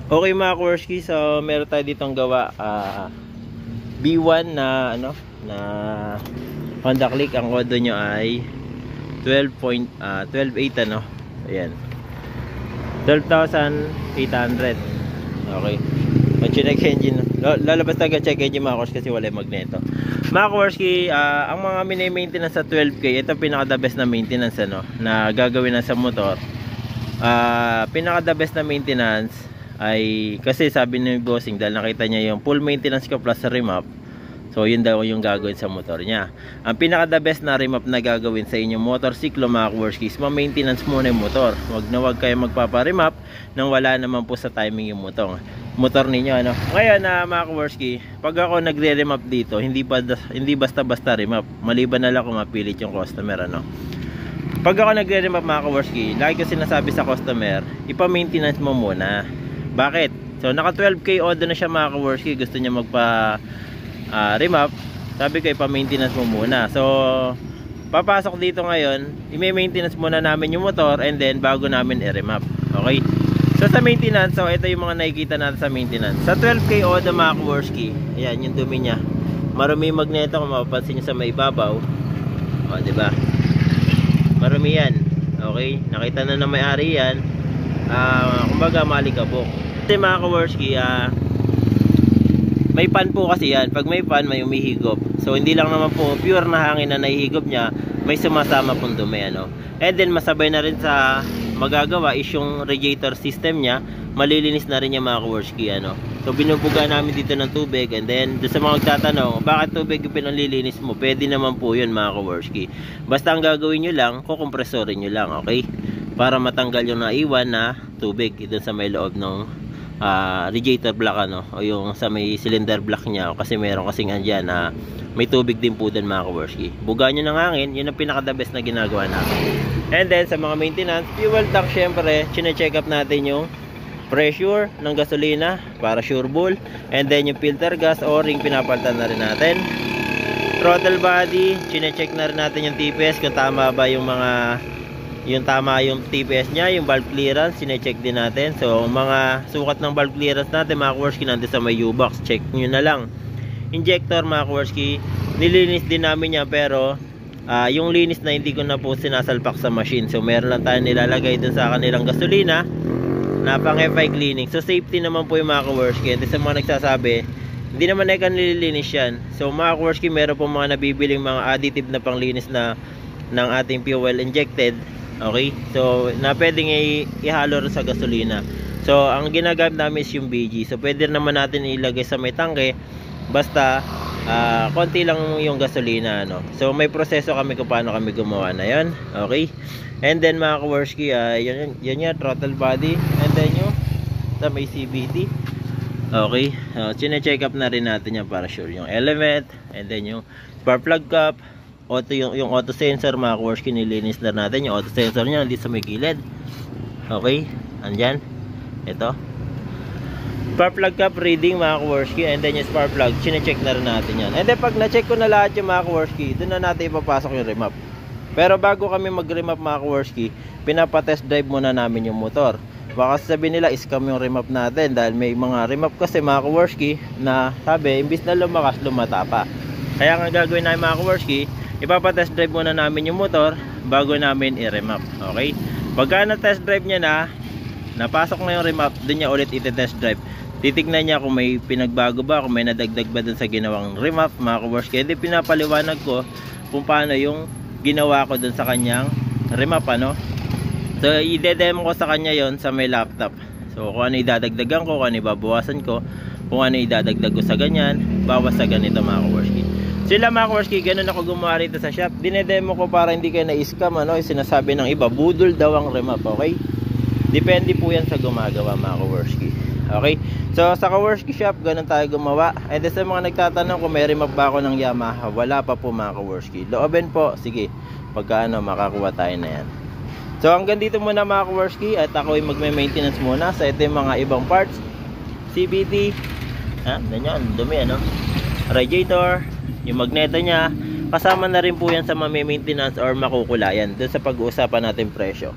Okay mga Kaworski, so meron tayo ditong gawa B1 na na Honda Click. Ang kodo nyo ay 12.128 ayan, 12,800. Okay, mag-check engine, lalabas taga check engine mga Kaworski kasi wala yung magneto mga Kaworski. Ang mga mini-maintenance sa 12K, ito pinaka the best na maintenance na gagawin na sa motor. Pinaka the best na maintenance ay kasi sabi ni bossing, dahil nakita niya yung full maintenance ko plus remap, so yun daw yung gagawin sa motor niya. Ang pinaka the best na remap na gagawin sa inyong motorsiklo mga Kaworski, ma-maintenance muna yung motor. Wag kayo magpapa-remap nang wala naman po sa timing yung motor ninyo Ngayon mga Kaworski, pag ako nagre-remap dito, hindi basta-basta remap, maliban na lang kung mapilit yung customer Pag ako nagre-remap mga Kaworski, lagi ko sinasabi sa customer, ipa-maintenance mo muna. Bakit? So naka 12K order na siya mga Kaworski, gusto niya magpa remap, sabi ko ipa-maintenance mo muna. So papasok dito ngayon, i-maintenance muna namin yung motor and then bago namin i-remap. Okay? So sa maintenance, so ito yung mga nakikita natin sa maintenance. Sa 12K order mga Kaworski, ayan yung dumi niya. Marumi magneto kung mapapansin niyo sa may ibabaw. O, diba? Marumi yan. Okay? Nakita na ng may-ari yan. Kumbaga malikabok. Kasi mga Kaworski, may fan po kasi yan. Pag may fan, may umihigop. So hindi lang naman po pure na hangin na nahihigop niya, may sumasama pong dumi And then masabay na rin sa magagawa is yung radiator system niya, malilinis na rin niya mga Kaworski So binubuga namin dito ng tubig, and then doon sa mga magtatanong, bakit tubig yung pinanlilinis mo? Pwede naman po yun mga Kaworski. Basta ang gagawin nyo lang, kukompresorin nyo lang, okay? Para matanggal yung naiwan na tubig doon sa may loob ng radiator block o yung sa may cylinder block niya, kasi meron kasing andyan na may tubig din po doon mga Kaworski. Bugaan nyo ng hangin, yun ang pinaka the best na ginagawa natin. And then sa mga maintenance, fuel tank, syempre chine-check up natin yung pressure ng gasolina para sure bull, and then yung filter gas o ring pinapalitan na rin natin. Throttle body, chine-check na rin natin yung TPS kung tama ba yung tama yung TPS nya, yung valve clearance chine-check din natin. So mga sukat ng valve clearance natin mga Kaworski nandun sa may U-box, check nyo na lang. Injector mga Kaworski, nilinis din namin yan, pero yung linis na hindi ko na po sinasalpak sa machine. So meron lang tayo nilalagay dun sa kanilang gasolina na pang FI cleaning. So safety naman po yung mga Kaworski. And sa mga nagsasabi, hindi naman ay kanililinis yan. So mga Kaworski, meron po mga nabibiling mga additive na panglinis na ng ating fuel injected. Okay, so na pwedeng ihalo rin sa gasolina. So ang ginagamit namin is yung BG. So pwede naman natin ilagay sa may tangke, basta konti lang yung gasolina So may proseso kami kung paano kami gumawa na yon. Okay, and then mga Kaworski, yan yung throttle body, and then yung sa may CVT. Okay, chine-check up na rin natin yan para sure yung element, and then yung spark plug cap, yung auto sensor mga Kaworski, nilinis na natin yung auto sensor nya, hindi sa may gilid. Okay, andyan, ito spark plug cap reading mga Kaworski, and then yung spark plug chine-check na rin natin yan. And then pag na-check ko na lahat yung mga Kaworski, doon na natin ipapasok yung remap. Pero bago kami mag-remap mga Kaworski, pinapa-test drive muna namin yung motor. Baka sabihin nila scam yung remap natin, dahil may mga remap kasi mga Kaworski na sabi imbis na lumakas, lumata pa. Kaya nga gagawin namin mga Kaworski, ipapa-test drive muna namin yung motor bago namin i-remap. Okay, pagka na-test drive niya na, napasok na yung remap, doon niya ulit iti-test drive. Titignan niya kung may pinagbago ba, kung may nadagdag ba dun sa ginawang remap mga Kaworski. Hindi, pinapaliwanag ko kung paano yung ginawa ko dun sa kanyang remap So i-demo ko sa kanya yon sa may laptop. So kung ano idadagdagan ko, kung ano ibabawasan ko, kung ano idadagdag ko sa ganyan, bawas sa ganito mga Kaworski. Sila mga Kaworski, ganun ako gumawa rito sa shop. Dinedemo ko para hindi kayo na-scam sinasabi ng iba, budol daw ang remap. Okay, depende po yan sa gumagawa mga Kaworski. Okay, so sa Kaworski shop, ganun tayo gumawa. And sa mga nagtatanong kung may remap ba ako ng Yamaha, wala pa po mga Kaworski. Loobin po, sige, pagka makakuha tayo na yan. So hanggang dito muna mga Kaworski, at ako ay magme-maintenance muna sa ito yung mga ibang parts. CVT, ganyan, dumi radiator, yung magneto nya, kasama na rin po yan sa mami-maintenance or makukulayan doon sa pag-uusapan natin presyo.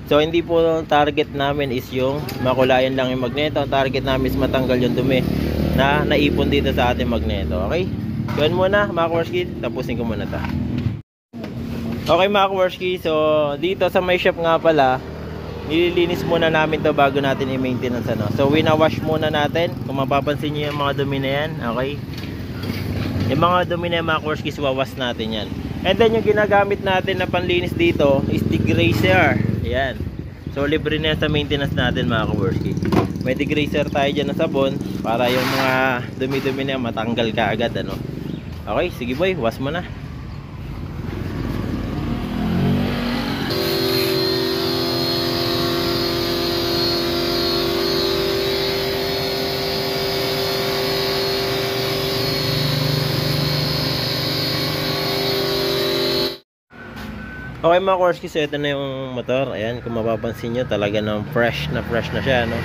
So hindi po ang target namin is yung makulayan lang yung magneto. Ang target namin is matanggal yung dumi na naipon dito sa ating magneto. Okay? So yun muna mga Kaworski, tapusin ko muna ta. Okay mga Kaworski, so dito sa may shop nga pala, nililinis muna namin to bago natin i-maintenance ano. So wina-wash muna natin. Kung mapapansin niyo yung mga dumi na yan, okay? Yung mga dumi na yan mga Kaworski, wawas natin yan. And then yung ginagamit natin na panlinis dito is degreaser. Ayan. So libre na yan sa maintenance natin mga Kaworski. May degreaser tayo dyan na sabon para yung mga dumi-dumi na yan matanggal ka agad ano. Okay, sige boy, wash mo na. Okay mga Kaworski, so ito na yung motor. Ayan, kung mapapansin nyo, talaga ng fresh na siya, no?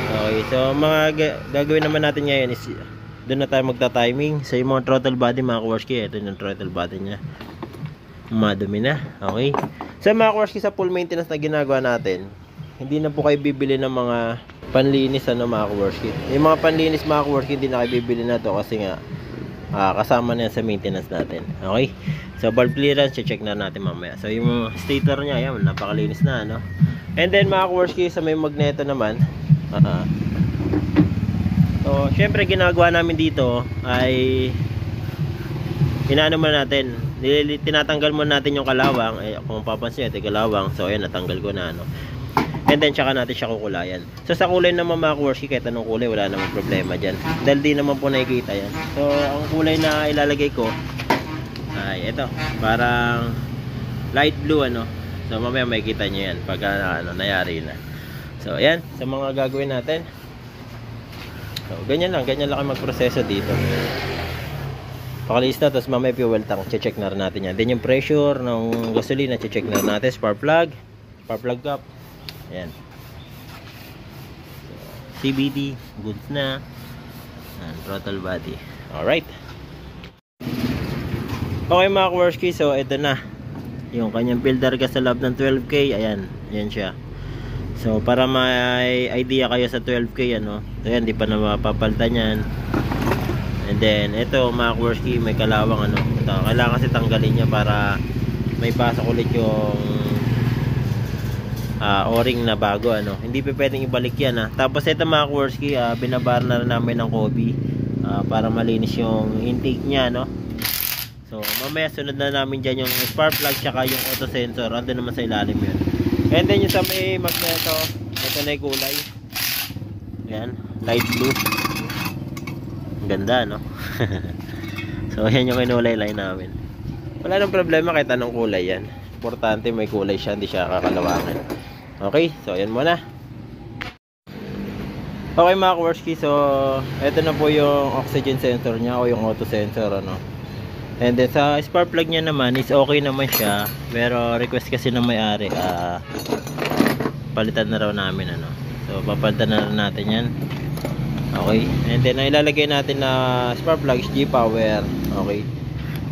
Okay, so mga gagawin naman natin ngayon is doon na tayo magta-timing. So yung mga throttle body mga Kaworski, ito yung throttle body nya. Madumi na, okay? So mga Kaworski, sa full maintenance na ginagawa natin, hindi na po kayo bibili ng mga panlinis ano mga Kaworski. Yung mga panlinis mga Kaworski, hindi na kayo bibili na to kasi nga kasama na yan sa maintenance natin. Okay? So valve clearance, check na natin mamaya. So yung stator nya, yan, napakalinis na no? And then mga Kaworski, sa may magneto naman, so syempre ginagawa namin dito ay inaano muna natin, tinatanggal muna natin yung kalawang. Kung papansin, ito kalawang. So ayan, natanggal ko na ano. And then tsaka natin siya kukulayan. So sa kulay naman mga Kaworski, kahit anong kulay, wala namang problema dyan. Dahil di naman po nakikita yan. So ang kulay na ilalagay ko ay ito, parang light blue ano. So mamaya makikita nyo yan pag nayari na. So ayan, sa mga gagawin natin. So ganyan lang kayo magproseso dito. Pakalinis na, tapos mamaya fuel tank, check na rin natin yan. Then yung pressure ng gasolina, check na rin natin. Spark plug cap. Ayan. So, CVT, goods na. And throttle body. Alright. Okay mga Kaworski, so ito na yung kanyang filter gas sa loob ng 12K. Ayan, ayan siya. So para may idea kayo sa 12K ano. So ayan, di pa na mapapalitan yan. And then ito mga Kaworski, may kalawang ano. Ito, kailangan kasi tanggalin niya para may pasok ulit yung o-ring na bago ano. Hindi pa pwedeng ibalik yan ha. Tapos ito mga Kaworski, binabar na rin namin ng Kobe para malinis yung intake niya no. So mamaya sunod na namin dyan yung spark plug tsaka yung auto sensor. Ando naman sa ilalim yun. And then yung sa may magneto, ito na yung kulay. Ayan, light blue. Ganda no. So yan yung kinulay line namin. Wala nang problema kahit anong kulay yan. Importante may kulay siya, hindi siya kakalawangan. Okay, so yan muna. Okay mga Kaworski, so ito na po yung oxygen sensor nya o yung auto sensor ano. And then sa spark plug nya naman is okay naman siya, pero request kasi ng may-ari palitan na raw namin ano. So papalitan na rin natin yan. Okay, and then ilalagay natin na spark plug is G-Power. Okay,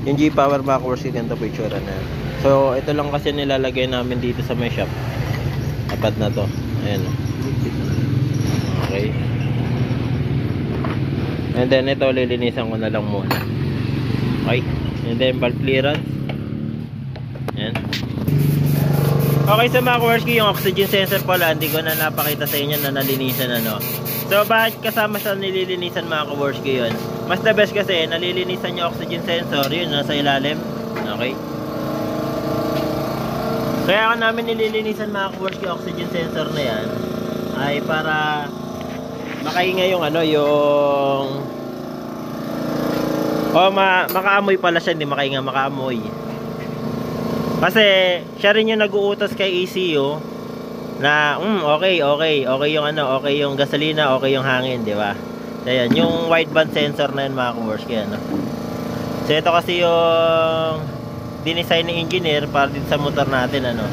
yung G-Power mga Kaworski, ganito po itsura na. So ito lang kasi nilalagay namin dito sa may shop. Apat na to. Ayan. Okay. And then ito lilinisan ko na lang muna. Okay. And then valve clearance. Ayan. Okay, so mga Kaworski, yung oxygen sensor pala hindi ko na napakita sa inyo na nalinisan ano. So bakit kasama sa nililinisan mga Kaworski yun? Mas the best kasi nalilinisan yung oxygen sensor, yun nasa ilalim. Okay. Kaya ako namin nililinisan mga Kaworski oxygen sensor na yan ay para makaingay yung ano, yung makaamoy pala siya, hindi makainga, makaamoy. Kasi siya rin yung nag-uutos kay ECU na okay yung ano, okay yung gasolina, okay yung hangin, di ba? So yan, yung wideband sensor na yan mga Kaworski ano. So ito kasi yung dinesign ng engineer para din sa motor natin ano.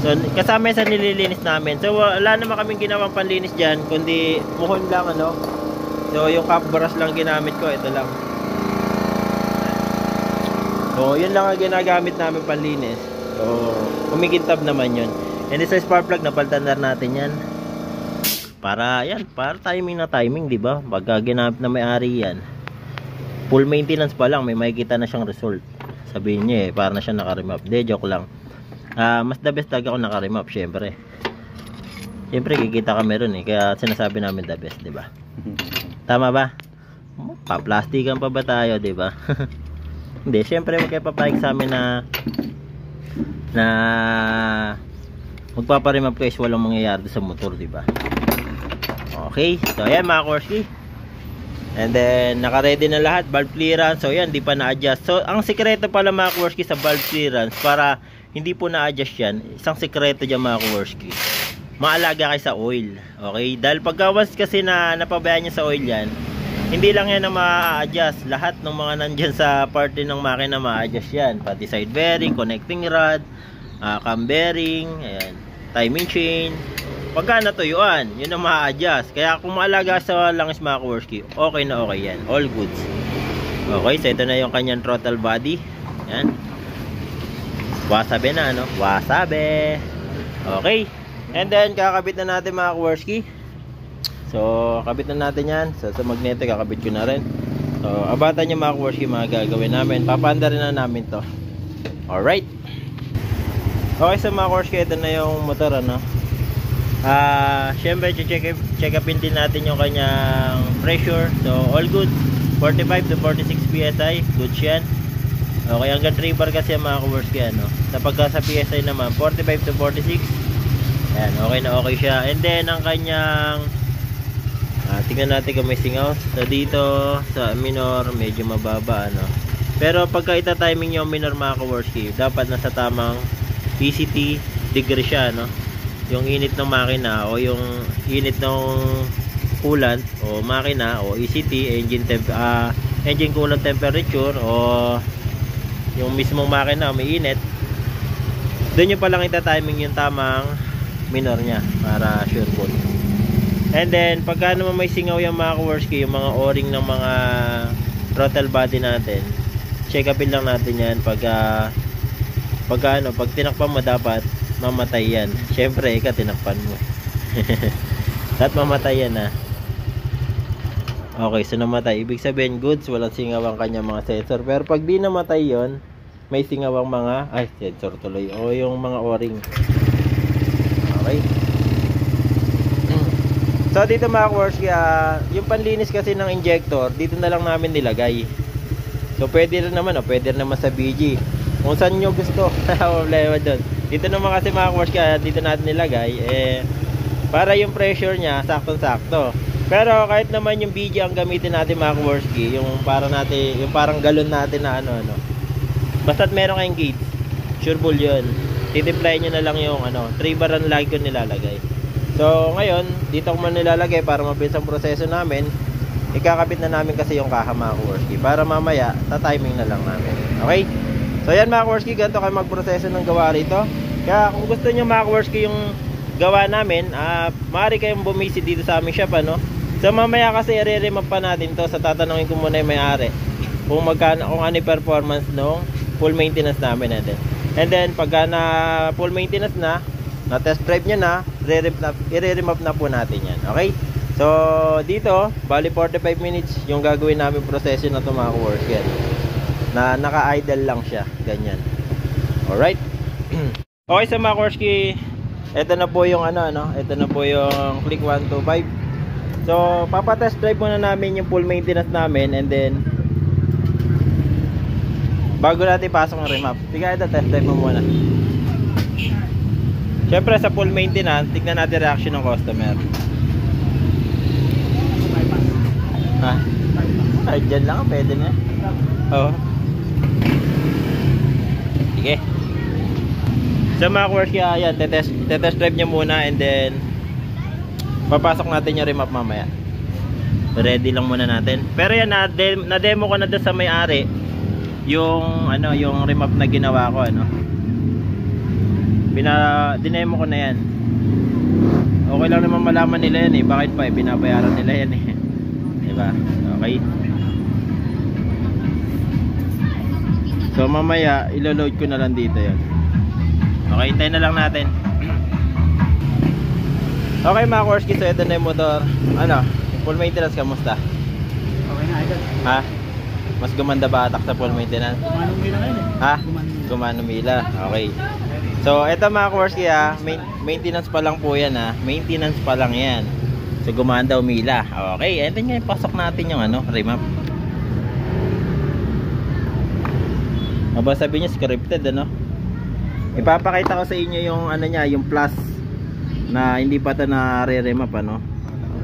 So kasama yan sa nililinis namin. So wala naman kaming ginawang panlinis dyan, kundi muhon lang ano. So yung cap brush lang ginamit ko, ito lang. So yun lang ang ginagamit namin panlinis. So kumikintab naman yun. And sa spark plug, napalitan na natin yan. Para timing na timing, di ba? Pagka ginamit na may-ari yan, full maintenance pa lang, may makikita na siyang result. Sabihin niya para na siya naka-remap. De, joke lang. Mas the best talaga kung naka-remap, syempre. Syempre, kikita kami ron eh. Kaya sinasabi namin the best, di ba? Tama ba? Pa-plastikan pa ba tayo, di ba? Hindi, syempre, huwag kayo papayag sa amin na magpaparemap guys, walang mangyayari sa motor, di ba? Okay, so ayan mga Korsky. And then naka-ready na lahat, valve clearance. So ayan, di pa na-adjust. So ang sikreto pala mga Korsky sa valve clearance, para hindi po na-adjust yan, isang sikreto dyan mga Korsky, maalaga kayo sa oil. Okay, dahil pagka once kasi na napabayaan nyo sa oil yan, hindi lang yan na ma-adjust. Lahat ng mga nandyan sa part din ng makina ma-adjust yan, pati side bearing, connecting rod, cam bearing, ayan, timing chain. Pagka natuyuan, yun ang ma-adjust. Kaya kung maalaga sa langis mga Korsky, okay na okay yan, all goods. Okay, so ito na yung kanyang throttle body. Yan, wasabi na, ano, wasabi. Okay, and then kakabit na natin mga Korsky. So kabit na natin yan. So sa magnetic kakabit ko na rin. So abatan nyo mga Korsky, mga gagawin namin. Papanda rin na namin to. Alright. Okay, so mga Korsky, ito na yung motor, ano. Syempre check upin din natin yung kanyang pressure. So all good, 45 to 46 psi, good yan. Okay, hanggang 3 bar kasi mga Korsky, ano. Kapag sa psi naman 45 to 46, ayan, okay na okay siya. And then ang kanyang tingnan natin kung may singaw. So dito sa minor medyo mababa, ano. Pero pagka ita-timing yung minor mga Korsky, dapat nasa tamang PCT degree siya, no. Yung init ng makina o yung init ng coolant o makina o ECT, engine coolant temperature, o yung mismong makina may init, doon nyo palang ita-timing yung tamang minor nya para sure full. And then pagka naman may singaw yung mga Korsky, yung mga o-ring ng mga throttle body natin, check upin lang natin yan. Pag tinakpan mo, dapat mamatay yan. Syempre ika tinakpan mo. At mamatay yan, ha. Okay, so namatay, ibig sabihin goods, walang singaw ang kanya mga sensor. Pero pag di namatay yon, may singaw ang mga sensor tuloy, o yung mga o-ring. Okay. So dito mga Korsky, yung panlinis kasi ng injector, dito na lang namin nilagay. So pwede rin naman, pwede rin naman sa BG, kung saan nyo gusto. Problema doon. Dito naman kasi mga Korsky, dito natin nilagay, para yung pressure nya saktong-sakto. Pero kahit naman yung BG ang gamitin natin mga Korsky, yung parang galon natin na ano, basta't meron kayong gauge, sure full yun. Titimply nyo na lang yung 3 bar ang lagi ko nilalagay. So ngayon, dito ko man nilalagay para mabilis ang proseso namin. Ikakabit na namin kasi yung kaha mga Korsky, para mamaya, ta-timing na lang namin. Okay? So yan mga Korsky, ganito kayo magproseso ng gawa rito. Kaya kung gusto nyo mga Korsky yung gawa namin, maaari kayong bumisit dito sa aming shop, ano. So mamaya kasi i-remap pa natin to. So tatanungin ko muna yung may-ari kung ano yung performance nung full maintenance namin natin. And then pagka na full maintenance na test drive nyo na, i-remap na po natin yan. Okay? So dito, bali 45 minutes yung gagawin namin proseso na ito mga Korsky, na naka-idle lang siya, ganyan. Alright. Okay, so mga Korsky, ito na po yung ito na po yung Click 125. So papatest drive muna namin yung full maintenance namin, and then bago natin pasok ang remap, tigay ito, test drive mo muna. Syempre sa full maintenance, tignan natin reaction ng customer. Dyan lang, pwede na. Oo. Sige. So mga Korsky, ayan, tetest drive niya muna, and then papasok natin yung remap mamaya. Ready lang muna natin. Pero yan, na-demo ko na doon sa may-ari yung yung remap na ginawa ko, dinemo ko na yan. Okay lang naman malaman nila yan, bakit pa binabayaran nila yan, diba? Okay. So mamaya ilo-load ko na lang dito yan. Okay, hintayin na lang natin. Okay mga Korsky, so ito na yung motor. Ano, full maintenance, kamusta? Okay na, idol. Ha? Mas gumanda ba atak sa full maintenance? Gumanong mila ngayon eh. Ha? Gumanong mila. Okay. So ito mga Korsky ha, maintenance pa lang po yan ha. Maintenance pa lang yan. So gumanda umila. Okay, and then ngayon pasok natin yung ano, remap. Aba sabi niya scripted ano. Ipapakita ko sa inyo yung ano niya, yung plus na hindi pa ito na-re-remap ano.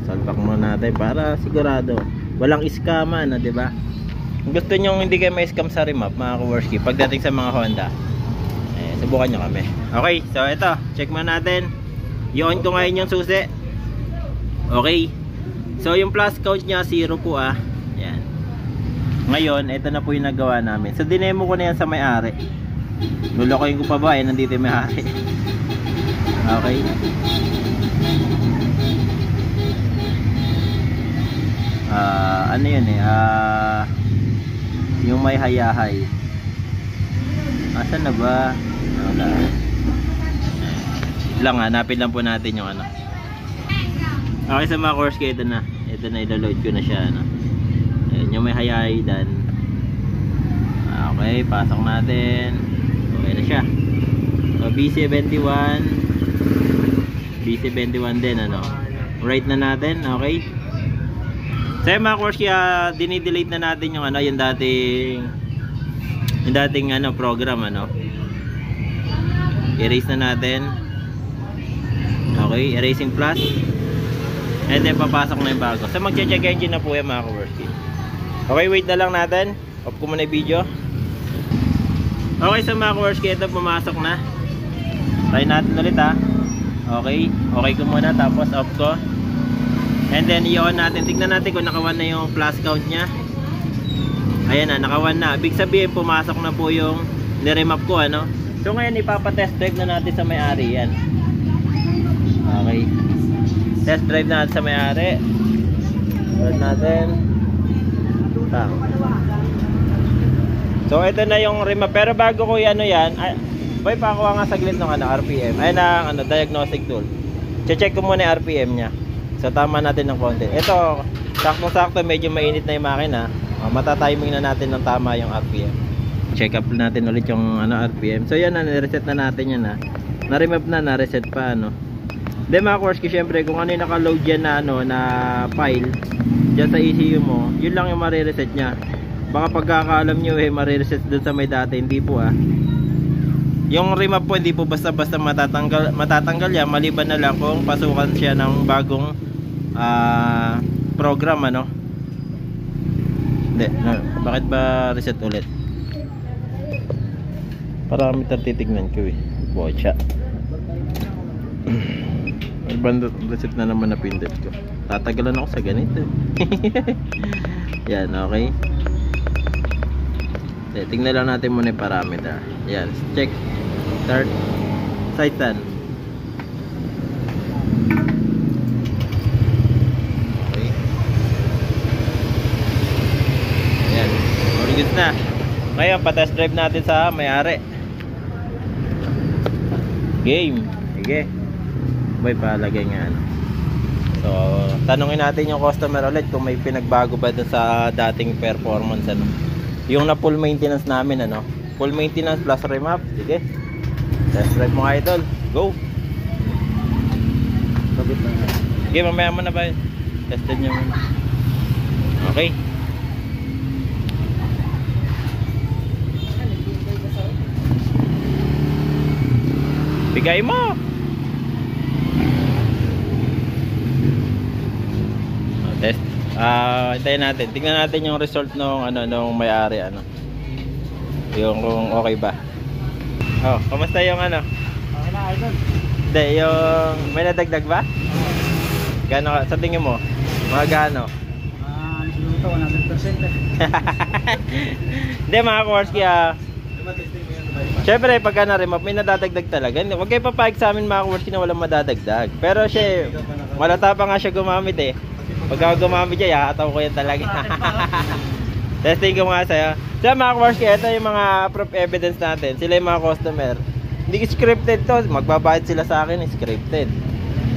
Salpak muna natin para sigurado walang iskama na, 'di ba? Kung gusto niyo hindi kayo may scam sa remap mga Korsky pagdating sa mga Honda, subukan nyo kami. Okay, so ito, check mo natin. I-on ko ngayon yung susi. Okay. So yung plus count nya 0 po ah. Yan. Ngayon, ito na po yung nagawa namin. So dinemo ko na yan sa may-ari. Lulukoyin ko pa ba? Nandito yung may-ari. Okay. Ano yun eh? Yung may hayahay. Asan na ba? Wala. Lang hanapin lang po natin yung ano. Okay sa mga Korsky, ito na ilo-load ko na siya ano. Ayan, yung may hayahay dan. Okay, pasok natin. Okay na siya. So B71 din ano. Right na natin, okay. So mga Korsky, dinidelete na natin yung ano, yung dating ano program ano. Erase na natin. Okay, erasing plus. And then papasok na yung bago. So magche-check engine na po yan mga Korsky. Okay, wait na lang natin. Off ko muna yung video. Okay, so mga Korsky, ito pumasok na. Try natin ulit ha. Okay, okay ko muna tapos off ko. And then i-on natin. Tignan natin kung naka-1 na yung plus count nya. Ayan na, naka-1 na. Ibig sabihin pumasok na po yung niremap ko ano. So ngayon ipapa-test drive na natin sa may-ari yan. Okay. Test drive na natin sa may-ari. Start natin. So ito na yung remap. Pero bago ko ano yan, boy pakuha nga saglit ng ano, RPM. Ay na ano, diagnostic tool. Che-check ko muna yung RPM nya. So tama natin ng konti. Ito, sakto-sakto medyo mainit na yung makina. Matatiming na natin ng tama yung RPM. Check up natin ulit yung ano, RPM. So yan na, reset na natin yan ha. Na-remap na, na-reset pa ano. Then mga Korsky, syempre kung ano yung naka-load yan na ano, na file dyan sa ECU mo, yun lang yung marireset nya. Baka pagkakaalam nyo marireset dun sa may dati, hindi po ah. Yung remap po hindi po basta-basta matatanggal yan, maliban na lang kung pasukan siya ng bagong program ano. Hindi, bakit ba reset ulit? Para kami titignan ko eh. Bocha. Bandot reset na naman na pindot ko. Tatagalan ako sa ganito. Yan, okay. Tingnan lang natin muna yung parameter. Yan, check. Start. Saitan. Okay. Yan. All good na. Ngayon, pa-test drive natin sa may-ari. Game. Sige. Boy, palagay nga ano. So, tanungin natin yung customer ulit kung may pinagbago ba dun sa dating performance ano. Yung na full maintenance namin ano. Full maintenance plus remap. Sige. Test drive mo idol. Go. Sige, mamaya mo na ba? Tested nyo muna. Okay. Bigay mo. Test. Hintayin natin. Tingnan natin yung result nung ano nung may-ari ano. Yung kung okay ba. Oh, kamusta yung ano? Okay na, idol. Hindi, yung may nadagdag ba? Gano sa tingin mo? Mga gano? Siguro ito 100% eh. Hindi mga Korsky syempre pagka na-remap may nadadagdag talaga. Huwag kayo papayag sa amin mga Korsky na walang madadagdag. Pero siya, malata pa nga siya gumamit eh. Pagka gumamit siya, ataw ko yan talaga. Testing ko nga sa'yo. So mga Korsky, ito yung mga proof evidence natin. Sila yung mga customer. Hindi scripted to. Magbabayad sila sa akin, scripted.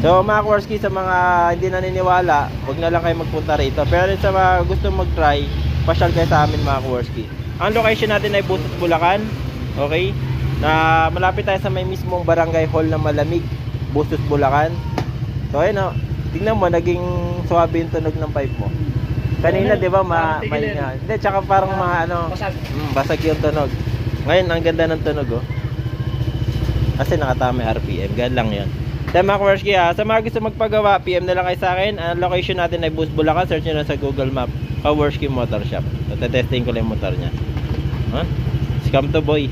So mga Kaworski, sa mga hindi naniniwala, huwag na lang kayo magpunta rito. Pero rin sa mga gusto mag-try, pasyal kayo sa amin mga Kaworski. Ang location natin ay Busos, Bulacan. Okay? Na malapit tayo sa may mismong barangay hall na Malamig, Busos, Bulacan. So ayun o, tingnan mo, naging suwabe yung tunog ng pipe mo. Kanina, di ba, mainga. Hindi, tsaka parang basag yung tunog. Ngayon, ang ganda ng tunog, oh. Kasi nakatama RPM, gan lang yun. Then mga Kaworski, sa mga gusto magpagawa, PM na lang kayo sa akin. Ang location natin ay Busos, Bulacan. Search nyo na sa Google Map, Kaworski Motor Shop. So, testing ko lang yung motor nya. Scam to boy.